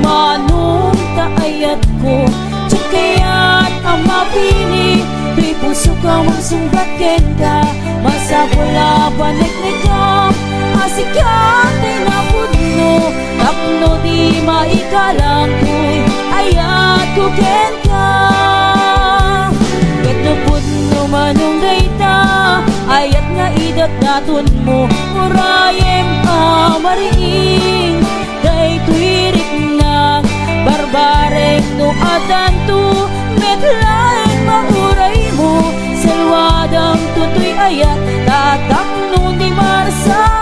manong kaayat ko. Tsakaya't ang mapini, tuy puso ka mong sumbat kenda. Masapula paniknikam, asikat din na pudno. Tapno di maikalang tuy, ayat ko kenda. Ket no pudno manong dayta, ayat nga idat naton mo. Urayem amariing, day tuirik na barbareng no adanto. Medlaeng mauray mo, salwadang tutoy ayat, tatak no di marsaa.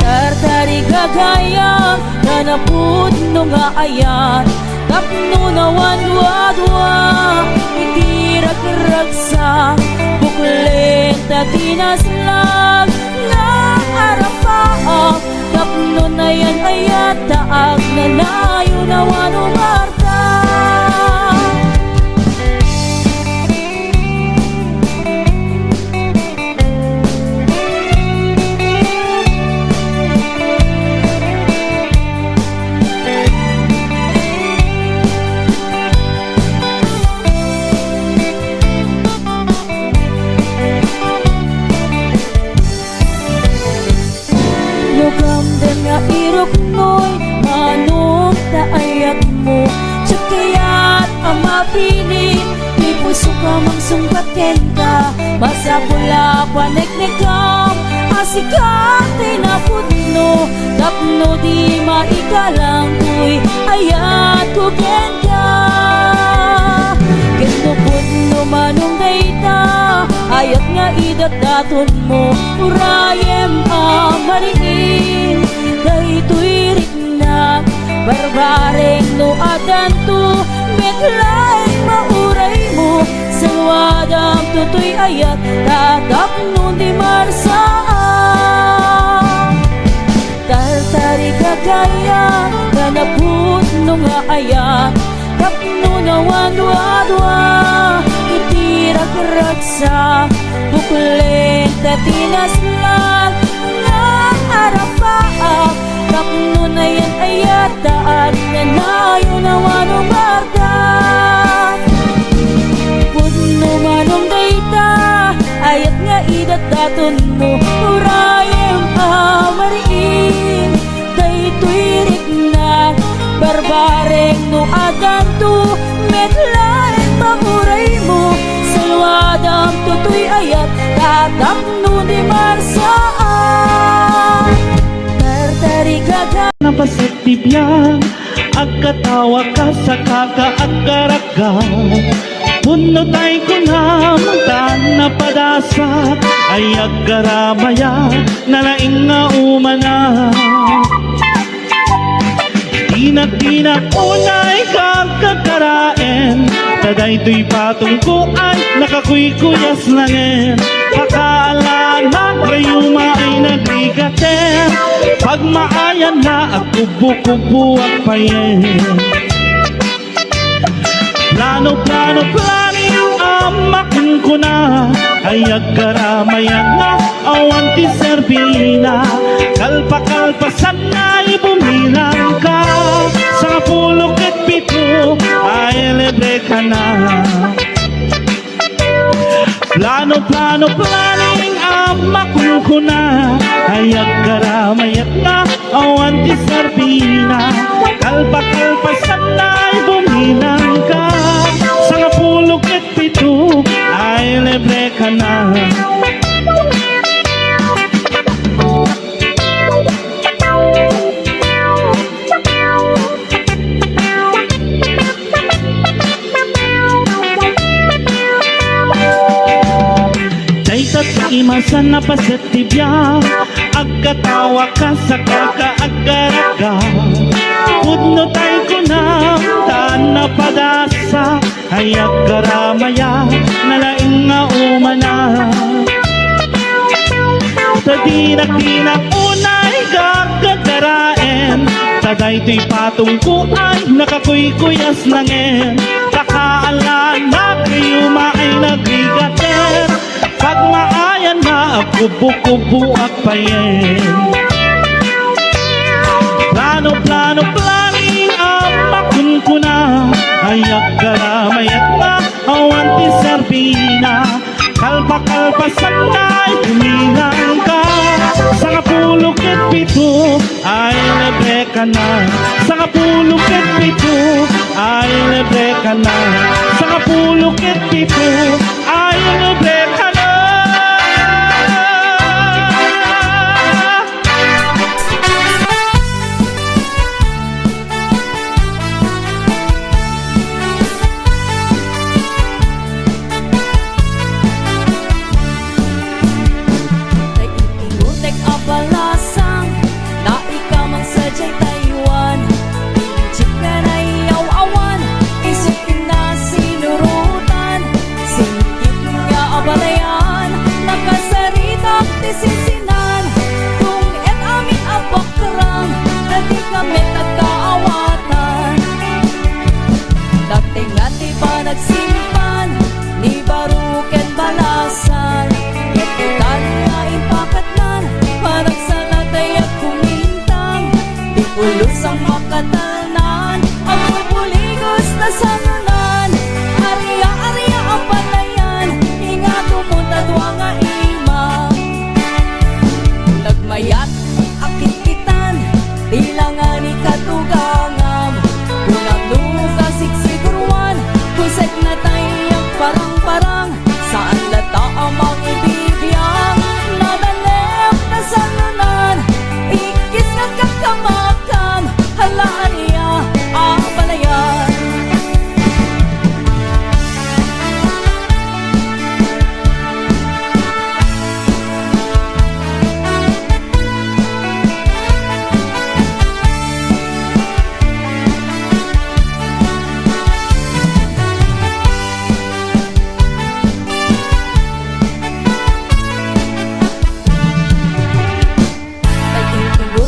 Tartari gagaya, nanapud no nga ayat, tapno nawan dwa-dwa, itirag-ragsa, buklen tatinaslag, nga arapaak, tapno na yan ayat, taag na layo nawan umarta. Gamdem nga irok noy, manong taayat mo. Tsakaya't ang mapili, di puso ka mang sungkatin ka. Masapula paniknikam, asikate na pudno. Tapno di maikalang tuy, ayat ko kenda. Kendo pudno manong dayta, ayat nga idat daton mo. Urayem amariing, day tuirik na barbareng no adanto. Medlaeng mauray mo, salwadang tutoy ayat, tatak no di marsaa. Tartari kagaya, kanaput no nga ayat, tapno nawan dwa-dwa, itirag-ragsa, buklen tatinaslag, nga arapaak, tapno na yan ayat, taad na nayo nawan umarta. Pudno manong dayta, ayat nga idat daton mo. Urayem amariing, day tuirik na barbareng no adanto. Medlaeng mahuray mo, salwadang tutoy ayat, tatak no di marsaan. Tartari gaga napasit tibiyang, agkatawa ka sa kakaagaraga. Puno tay ko na mantan na padasa, ay aggaramaya, nalaing nga umana. Tinak-tinak unay kang kakaraen, taday to'y patong ko ay nakakuy-kuyas langin. Pakaalala kayuma ay nagrigaten, pag maayan na agkubo-kubo at payen. Plano yung amakon ko na, ay agkaramayan nga awan ti Serbina. Kalpa-kalpasan na'y bumilang ka, sa pulok at pito ay libre ka na. Plano yung amakon ko na, ay agkaramayan nga awan ti Serbina. Kalpa-kalpasan na'y bumilang ka, sa pulok at pito ay libre ka na. Imasan na pasetibya, agkatawa ka sa kakaagaraga. Pudno tay ko na taan na padasa, ay agkaramaya, nalaing nga umana. Sa dinak-dinak unay gagagaraen, taday to'y patong ko ay nakakuy-kuyas langin. Pakaalan na kayuma ay nagrigater, pag maayan na kubo-kubo at payen. Plano Ayak karamayat na awan ti Serbina, kalpa-kalpa sanay umilang ka. Sa kapulok at pito ay libre ka na. Sa kapulok at pito ay libre ka na. Sa kapulok at pito ay libre ka na. Tek abalasang na ikaw mang sadyay Taiwan. Pinchik ka na iyaw awan, isipin na sinurutan. Singkit nga abalayan, nakasarita tisinsinan. Kung et amin abakrang, na di kami nagkaawatan. Dati nga di ba nagsimpan, ni baruken balasan. Etitan nga impakatnan, parang sa latay at kumintang. Di pulos ang makatalnan, ang pupuligos na sanunan. Arya-arya ang palayan, hinga tumunta duwa nga imang. Nagmayat akit kitan, tilangan ni katugangam. Unang luka siksiguruan, kusek na tayang parang-parang. Saan lata ang mga ibibiyang, nadalep na salunan. Ikis ng kakamakam, halaan niya ang balayan.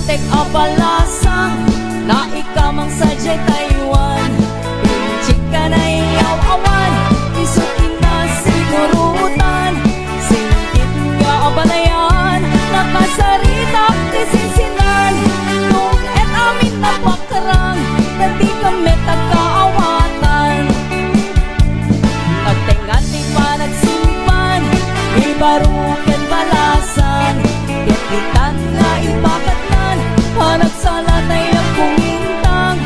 Tek abalasang na ikaw mang sadyay Taiwan. Pinchik ka na iyaw awan, isukin na sigurutan. Singkit nga abalayan, nakasarita tisinsinan. Kung et amin napakarang, na di kami tagkaawatan. Nagtengan di pa nagsimpan, ibaruken balasan. Yakitan nga impakatnan, hanap sa latay ang kumintang.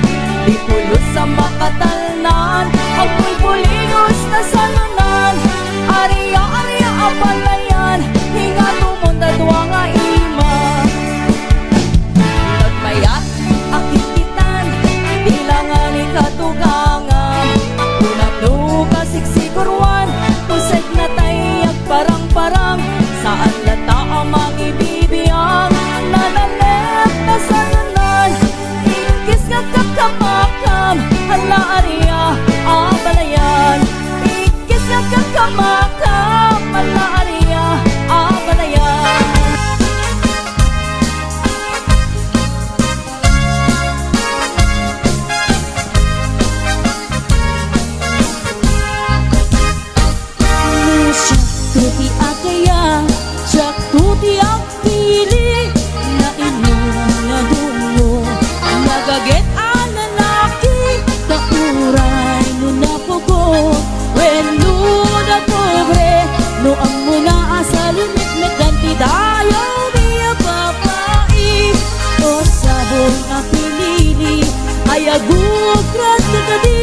Di pulos sa makatalnan, ang puligos na salunan. Arya-arya ang palayan, hinga tumunta duwa nga imang. Nagmayat akit kitan, tilangan ni katugangan. Unang luka siksiguruan, kusek na tayag parang-parang. Saan lata ang mga ibibiyang, nadalep na salunan. Ikis nga kakamakam, halaan niya ang balayan. Ikis nga kakamakam, halaan niya ang balayan. Tuti akaya, siya tuti ang pili. Na inyong nadungo, nagaget ang lalaki. Kauray no na pugo, when no na pobre. No ang muna sa limit na ganti dayo niya babae. O sabong ang pinili, ay agugrat na kadi.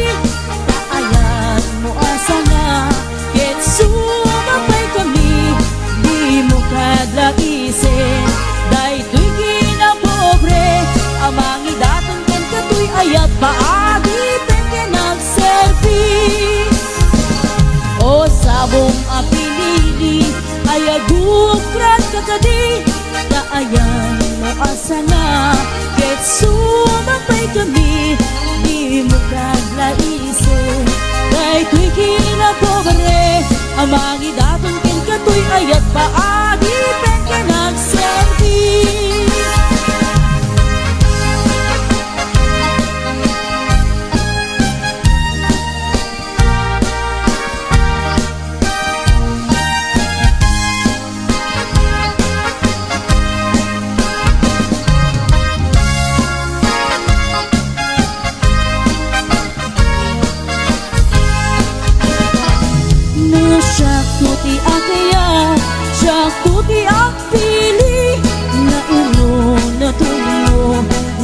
Kaayat mo asa nga, get sumapay kami. Di mo kadlaisin, dahi tuy kinapobre. Amang idatong ken katoy ayat paagi pen ken nagservis. O sabong apilili, ay agukrat kakadi. Kaayan mo asa na, ket sumapay kami. Di mo kadlaisin, dahi tuy kinapobre. Amang idatong ken katoy ayat paagi pen ken nagservis.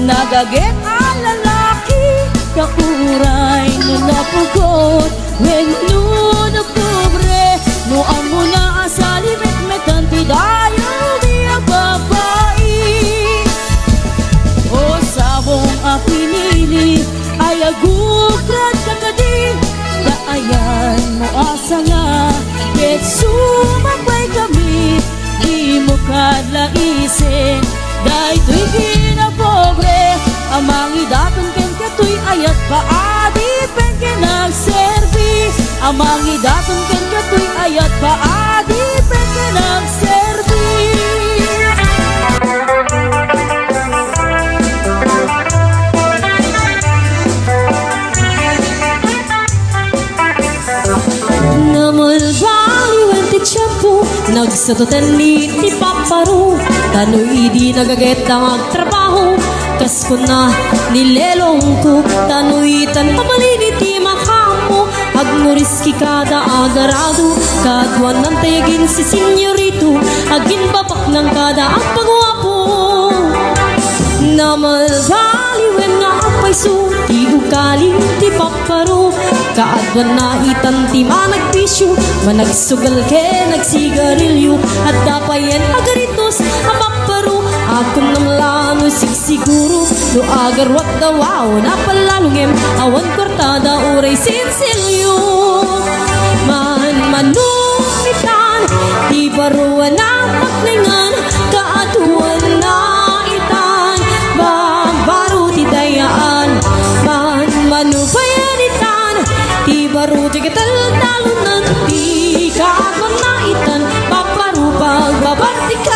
Nagaget ang lalaki, kauray no napugot. When no pobre, no amo na asalimit metan pidayo biya babae. O sabong a pinili, ay agugrad kakadi. Daayan mo asa nga, ket sumabay kami. Di mo kadlaisin, dahi to'y kinapobre. Amang idaton ken kato'y ayat paadi pen ken nagservice. Amang idaton ken kato'y ayat paadi pen ken nagservice. Namulbaliwen ti tiyempo, nagsatutan ni paparo. Tano'y di nagaget ang agtrabaho, kas ko na nilelong ko. Tano'y tan pamalini ti makamo, agmuriski kada agarado. Kadwan ng tayagin si senyorito, agin bapak ng kada ang pagwapo. Namalbaliwen nga apay so, ti ukaling ti paparo. Kaadwan na itan ti managpisyo, managsugal ke nagsigarilyo. At dapayan agaritos ang paparo, akon ng lano sigsiguro. No agarwat dawaw na palalungem, awan kortada uray sinsilyo. Manumitan, di baruan ang paklingan. Kaadwan na itan, babaru ti dayaan. Manubayan itan, di baru ti katal-talunan. Di kaadwan na itan, babaru pagbabatikan.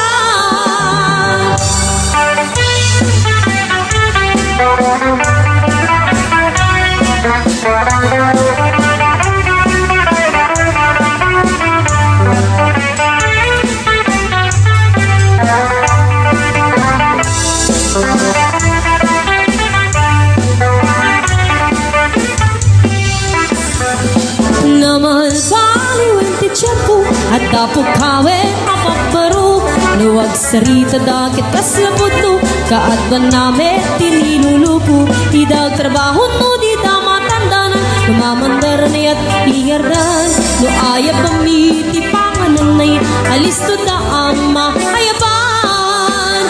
Namalbaliwen ti tiyempo, at dapo kawe apaparo. Luwag sarita dakit kas laputo, kaadwan name tinilulupo. Idag trabaho no di tamatandanan, lumamandar niya't igardan. No ayap pamiti pangananay, alis to da ama ayaban.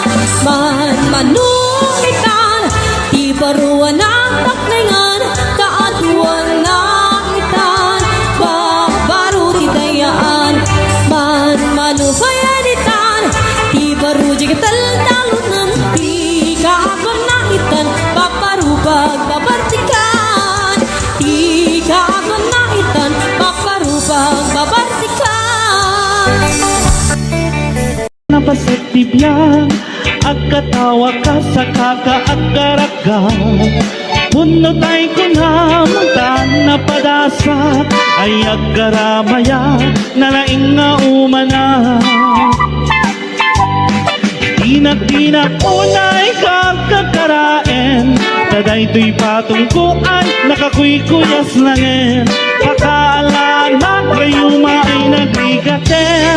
Manumitan, di baruan ang taklingan. Kaadwan na itan, babaru ti dayaan. Manubayan itan, di baru di katal-talunan. Di kaadwan na itan, babaru pagbabartikan. Di kaadwan na itan, babaru pagbabartikan. Napasit tibiyang, agkatawa ka sa kakaagaraga. Puno tay kunamang na padasa, ay aggaramaya nalaing nga umana. Tinak-tinak unay kakakaraen, taday to'y patungkuan, nakakuy-kuyas langin. Pakaalala kayuma ay nagrigaten,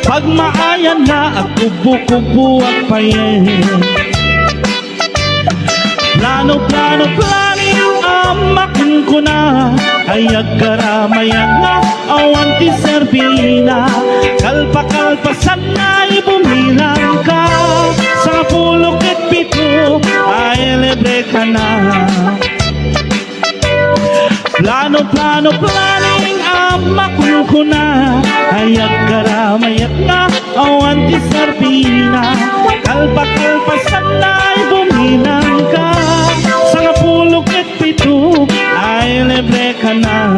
pag maayan na at kubo-kubo at payen. Plano yung amakin ko na, ay agkaramayan na awan ti Serbina. Kalpa-kalpasan na bumilang ka, sa pulok at pito ay libre ka na. Plano yung amakin ko na, ay agkaramayan na awan ti Serbina. Kalpa-kalpasan na bumilang ka, sa pulok at pito ay libre ka na.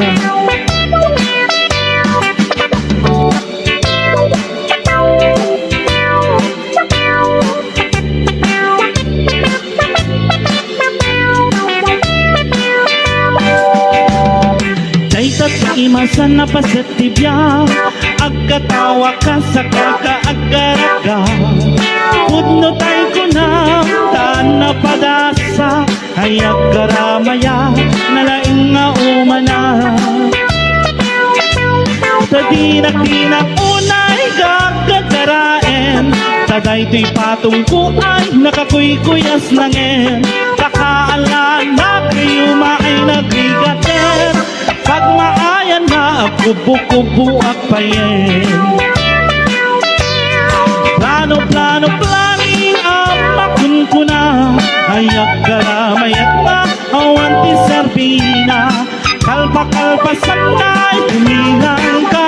Imasan na paset tibya, agkatawa ka sa kakaagaraga. Pudno tay ko na taan na padasa, ay agkaramaya nalaing nga umana. Sa dinak-dinak unay gagagaraen, Sa daytoy patungko ay nakakuy-kuyas na ngin. Kakaalan na kayo maay nagrigater. Pag maayan na kubo-kubo at payen. Plano, planing ang makunkuna. Ayak karamayat na awan ti Serbina. Kalpa-kalpasan na'y tumingang ka.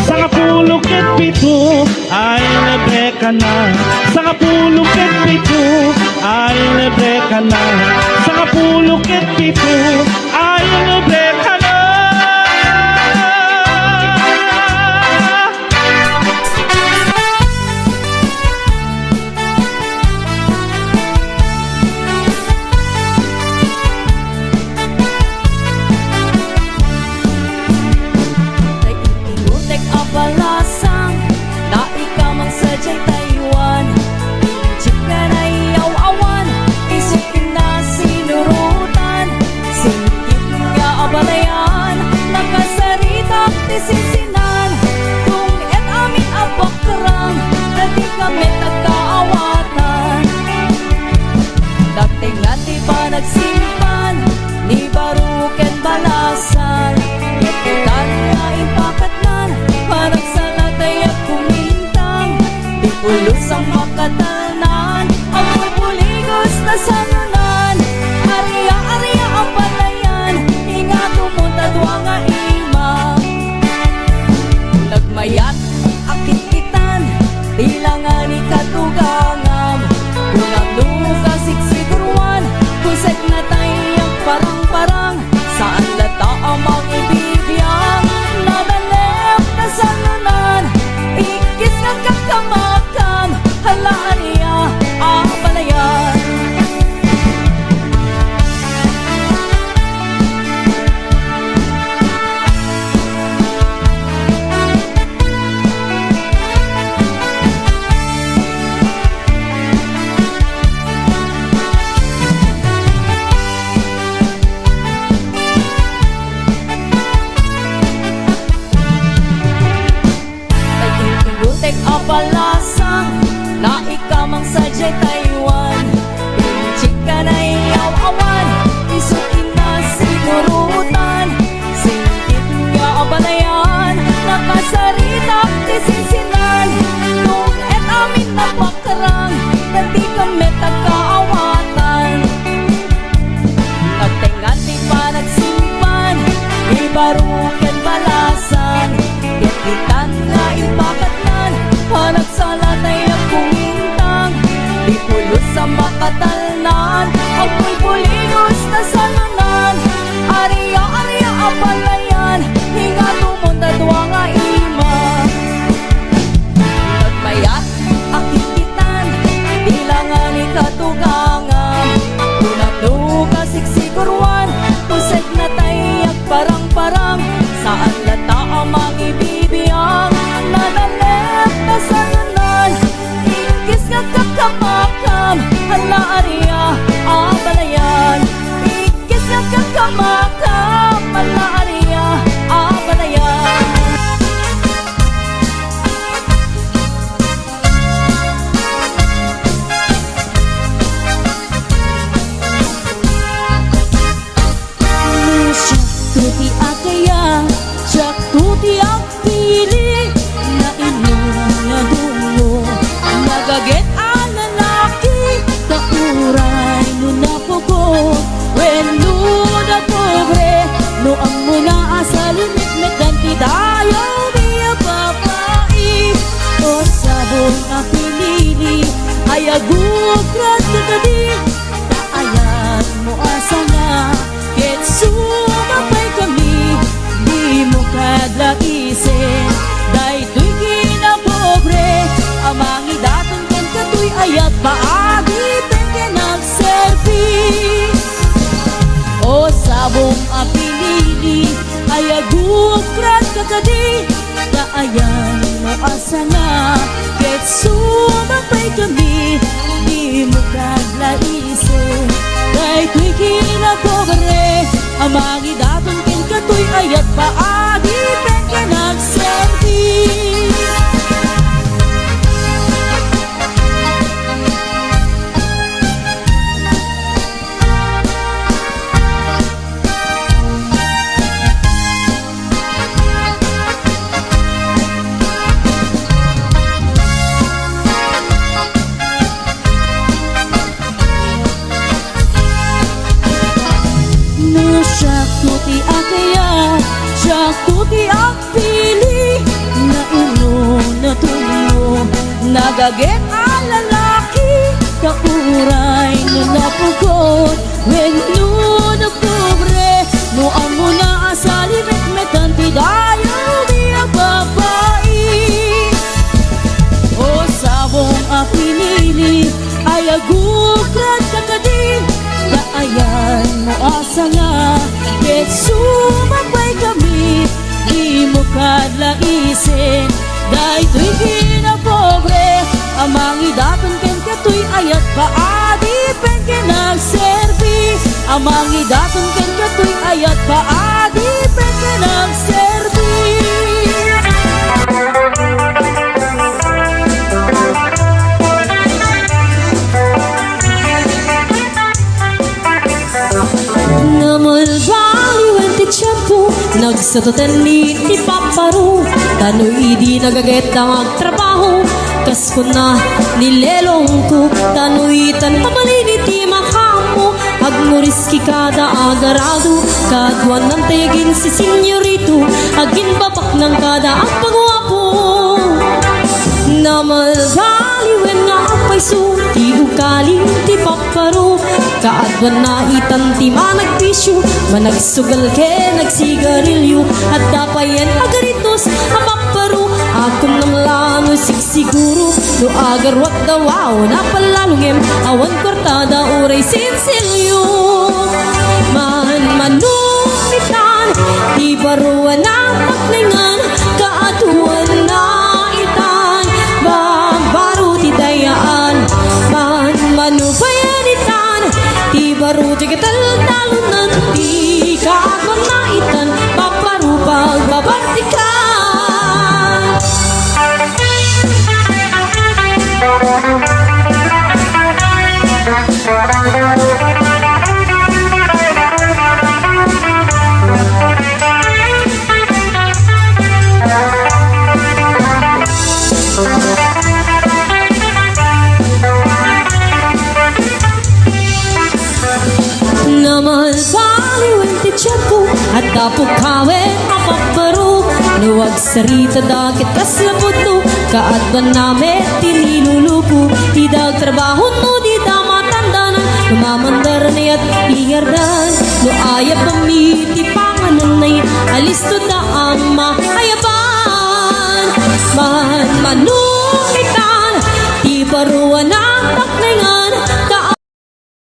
Sa kapulok at pito ay libre ka na. Sa kapulok at pito ay libre ka na. Sa kapulok at pito ay libre ka na. Balasang na ikamang sadyang Taiwan. Chika na iyaw-awan, isukin na sinurutan. Singkit nga abalayan, nakasarita tisinsinan. Kung et amin abakrang, na di kami nagkaawatan. Dati nga di ba nagsimpan, ni baruken balasan. Itutan nga impakatnan, parang sa latay at kumintang. Di pulos ang makatanan, ako'y puligos na sanunan. Arya-arya ang palayan, hinga tumunta nga imang. Nagmayat, akit-kitan, tilangan ikatugangam. Kung ang luka siksiguruan, kusek na tayang parang-parang. Saan lata ang mga ibibiyang, nabalep na salunan. Ikis nga kakamakam, halaan niya ang palayan. Balasang na ikamang sadyay Taiwan. Chika na iyaw-awan, isukin na sinurutan. Singkit nga abalayan, nakasarita tisinsinan. Nung et amin na bakarang, na di kami tagkaawatan. Nagtingan di pa nagsimpan, ibaruken balasan. Kikitan nga impakatnan, hanap sa latay at kumintang. Di pulos sa makatalnan, ako'y puligos na salunan. Arya-arya ang palayan, hinga tumunta nga ima. Nagmayat, akit-kitan, bilangan ikatugangan. Tunag-nuka siksiguruan, kusek na tayak parang-parang. Saan lata ang mga ibibiyang, nadalep na salunan. Ingkis nga kakamakam, halaan niya ang balayan. Ingkis nga kakamakam, halaan niya ang balayan. Tuti akaya, siyak tuti ang pili. Na inyong nadungo, nagaget ang lalaki. Kauray no na pugo, when no na pobre. No ang muna sa limit ganti tayo niya papai. O sabong ang pinili, ay agugrat na kadi. Taayan mo asa nga, ket sumapay kami. Di mo kadlaisin, daytoy kinapobre. Amang idaton ken katoy ayat paagi ken nagservi. O sabong apilili, ay agukrat kakadi. Kaayan mo asa nga, ket sumapay kami. Di mo kadlaisin, daytoy kinapobre. Amang idaton ken katoy ayat paagi ken nagservi. tuti akaya siya tuti akpili na uno na tuno nagaget ang lalaki kauray no napugot when no na pobre no amo na asali metmetan tidayo biya babae o sabong apinili ay agugrat kakadi daayan mo asa nga ket sumabay kami di mo kadlaisin dahil to'y kinapobre amang idaton ken kato'y ayat paadi pen kinagserbi amang idaton ken kato'y ayat paadi pen kinagserbi. Namalbaliwan ti tiyempo nagsatoten ni paparo tano'y di nagaget ang agtrabaho kas ko na nilelong ko tano'y tan pamalini ti makamo agmuriski kada agarado kadwan ng tegin si senyorito agin babak ng kada ang pagwapo namalbaliwan nga apay so ti ukaling ti paparo kaadwan na itan ti managpisyo managsugal ke nagsigarilyo at dapayan agaritos ang paparo akong namlano sigsiguro no agarwat dawaw napalalungem awan kortada uray sinsilyo man manumitan di baruan ang paklingan kaatuan na itan bambaro ti dayaan man manupayanitan di baru tigatal talunan di kaagwan na itan paparu pagbabatikan. Namalbaliwan ti tiyempo at tapok kawe mapaparo luwag sarita dakit kas laputo kaadban namin tinilulupo di dag trabaho no di damatanda na lumamandar na at ihardan no ayap pamiti panganan na alis to da ang makayaban man manukitan di baruan ang paklingan